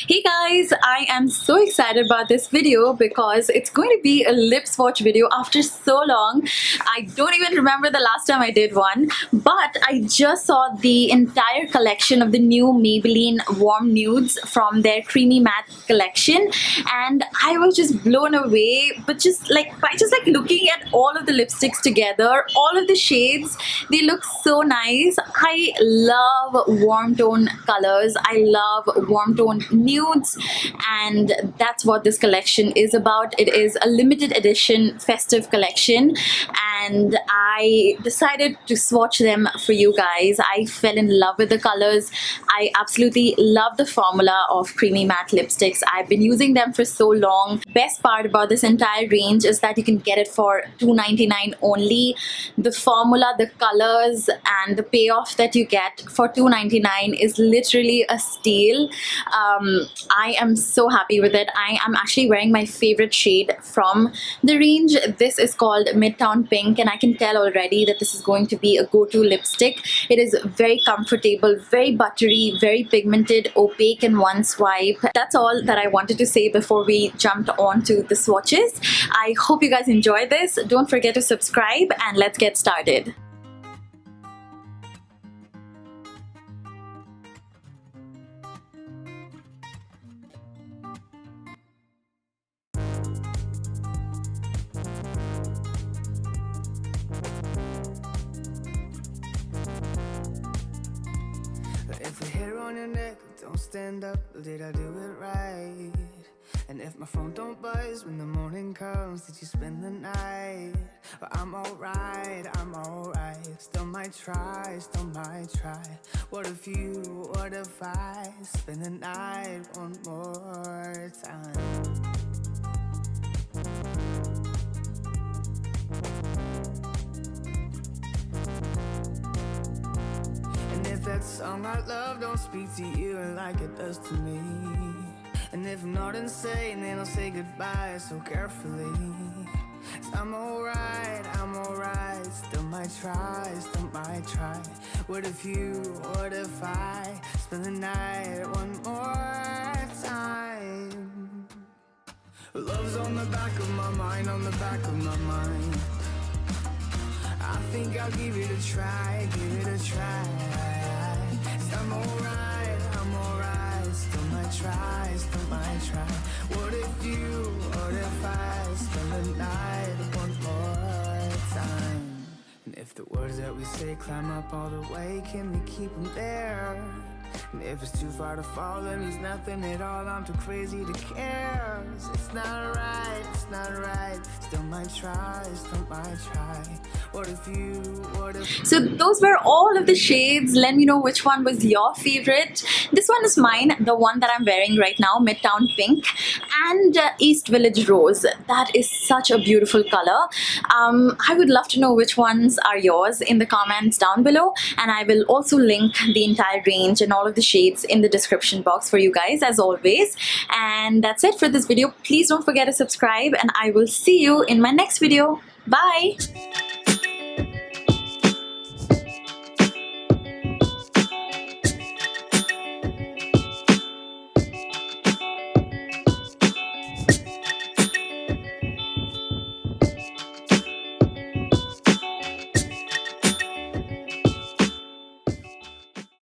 Hey guys, I am so excited about this video because it's going to be a lip swatch video after so long. I don't even remember the last time I did one, but I just saw the entire collection of the new Maybelline Warm Nudes from their Creamy Matte collection, and I was just blown away. But just like looking at all of the lipsticks together, all of the shades, they look so nice. I love warm tone colors. I love warm tone nudes, and that's what this collection is about. It is a limited edition festive collection, and I decided to swatch them for you guys. I fell in love with the colors. I absolutely love the formula of creamy matte lipsticks. I've been using them for so long. Best part about this entire range is that you can get it for $2.99 only. The formula, the colors, and the payoff that you get for $2.99 is literally a steal. I am so happy with it. I am actually wearing my favorite shade from the range. This is called Midtown Pink, and I can tell already that this is going to be a go-to lipstick. It is very comfortable, very buttery, very pigmented, opaque in one swipe. That's all that I wanted to say before we jumped on to the swatches. I hope you guys enjoy this. Don't forget to subscribe, and let's get started. If a hair on your neck don't stand up, did I do it right? And if my phone don't buzz when the morning comes, did you spend the night? But I'm alright, I'm alright. Still might try, still might try. What if I spend the night one more time? And if that song I love don't speak to you like it does to me, and if I'm not insane, then I'll say goodbye so carefully. 'Cause I'm alright, still might try, still might try. What if I spend the night one more time? Love's on the back of my mind, on the back of my mind. I think I'll give it a try, give it a try. I'm alright, still might try, still might try. What if I spend the night one more time? And if the words that we say climb up all the way, can we keep them there? And if it's too far to fall, that means nothing at all. I'm too crazy to care. It's not right, still might try, still might try. What if So those were all of the shades. Let me know which one was your favorite. This one is mine, the one that I'm wearing right now, Midtown Pink, and East Village Rose. That is such a beautiful color. I would love to know which ones are yours in the comments down below, and I will also link the entire range and all of the shades in the description box for you guys as always. And that's it for this video. Please don't forget to subscribe, and I will see you in my next video. Bye.